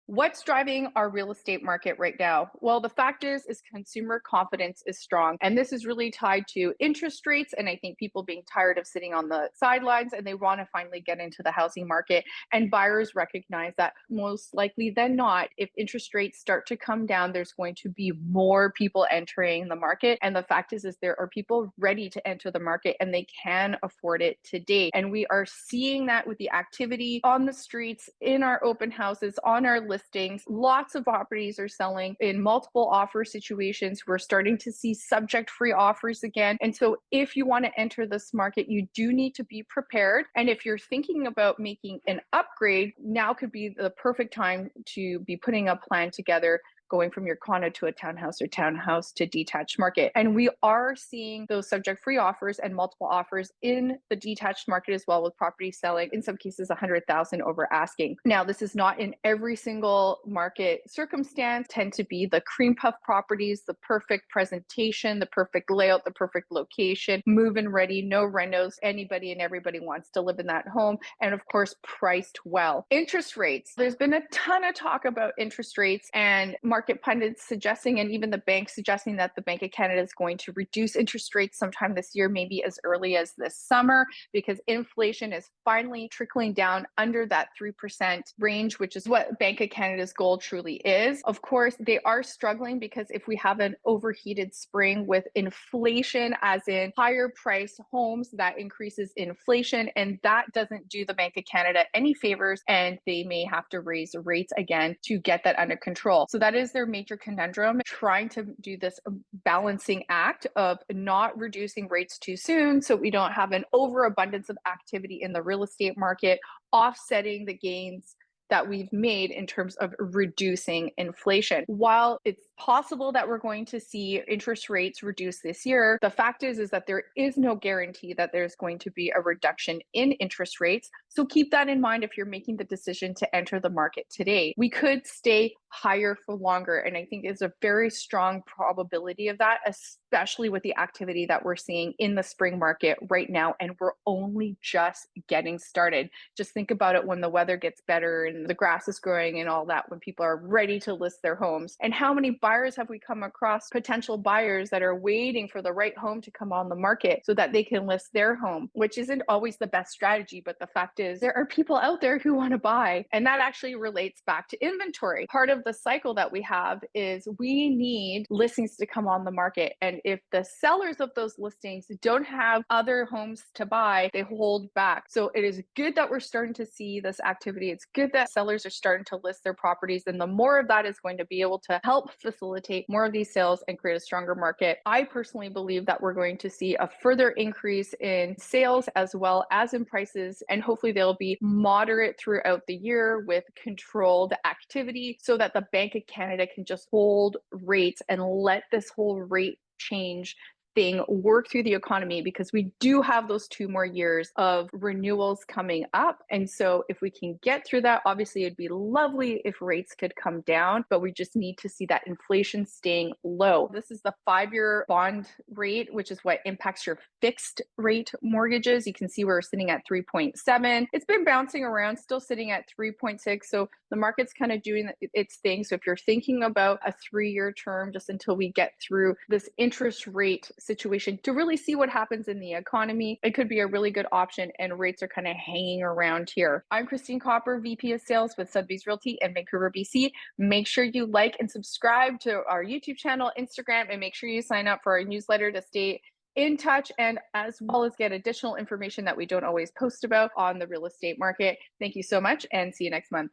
What's driving our real estate market right now? Well, the fact is consumer confidence is strong. And this is really tied to interest rates. And I think people being tired of sitting on the sidelines and they want to finally get into the housing market. And buyers recognize that most likely than not, if interest rates start to come down, there's going to be more people entering the market. And the fact is there are people ready to enter the market and they can afford it today. And we are seeing that with the activity on the streets, in our open houses, on our listings. Lots of properties are selling in multiple offer situations. We're starting to see subject free offers again. And so if you want to enter this market, you do need to be prepared. And if you're thinking about making an upgrade, now could be the perfect time to be putting a plan together, going from your condo to a townhouse or townhouse to detached market. And we are seeing those subject free offers and multiple offers in the detached market as well, with properties selling in some cases 100,000 over asking. Now, this is not in every single market circumstance, tend to be the cream puff properties, the perfect presentation, the perfect layout, the perfect location, move-in ready, no renos. Anybody and everybody wants to live in that home. And of course, priced well. Interest rates. There's been a ton of talk about interest rates and market pundits suggesting, and even the bank suggesting, that the Bank of Canada is going to reduce interest rates sometime this year, maybe as early as this summer, because inflation is finally trickling down under that 3% range, which is what Bank of Canada's goal truly is. Of course, they are struggling because if we have an overheated spring with inflation, as in higher priced homes, that increases inflation, and that doesn't do the Bank of Canada any favors, and they may have to raise rates again to get that under control. So that is their major conundrum, trying to do this balancing act of not reducing rates too soon so we don't have an overabundance of activity in the real estate market, offsetting the gains that we've made in terms of reducing inflation. While it's possible that we're going to see interest rates reduce this year, the fact is that there is no guarantee that there's going to be a reduction in interest rates. So keep that in mind if you're making the decision to enter the market today. We could stay higher for longer, and I think there's a very strong probability of that, especially with the activity that we're seeing in the spring market right now, and we're only just getting started. Just think about it when the weather gets better and the grass is growing and all that, when people are ready to list their homes. And how many buyers have we come across, potential buyers that are waiting for the right home to come on the market so that they can list their home, which isn't always the best strategy. But the fact is, there are people out there who want to buy. And that actually relates back to inventory. Part of the cycle that we have is we need listings to come on the market. And if the sellers of those listings don't have other homes to buy, they hold back. So it is good that we're starting to see this activity. It's good that sellers are starting to list their properties. And the more of that is going to be able to help facilitate more of these sales and create a stronger market. I personally believe that we're going to see a further increase in sales as well as in prices. And hopefully they'll be moderate throughout the year with controlled activity so that the Bank of Canada can just hold rates and let this whole rate change thing work through the economy, because we do have those 2 more years of renewals coming up. And so if we can get through that, obviously it'd be lovely if rates could come down, but we just need to see that inflation staying low. This is the 5-year bond rate, which is what impacts your fixed rate mortgages. You can see we're sitting at 3.7. It's been bouncing around, still sitting at 3.6. So the market's kind of doing its thing. So if you're thinking about a 3-year term, just until we get through this interest rate situation to really see what happens in the economy, it could be a really good option, and rates are kind of hanging around here. I'm Christine Kopr, VP of Sales with Sotheby's Realty in Vancouver, BC. Make sure you like and subscribe to our YouTube channel, Instagram, and make sure you sign up for our newsletter to stay in touch, and as well as get additional information that we don't always post about on the real estate market. Thank you so much, and see you next month.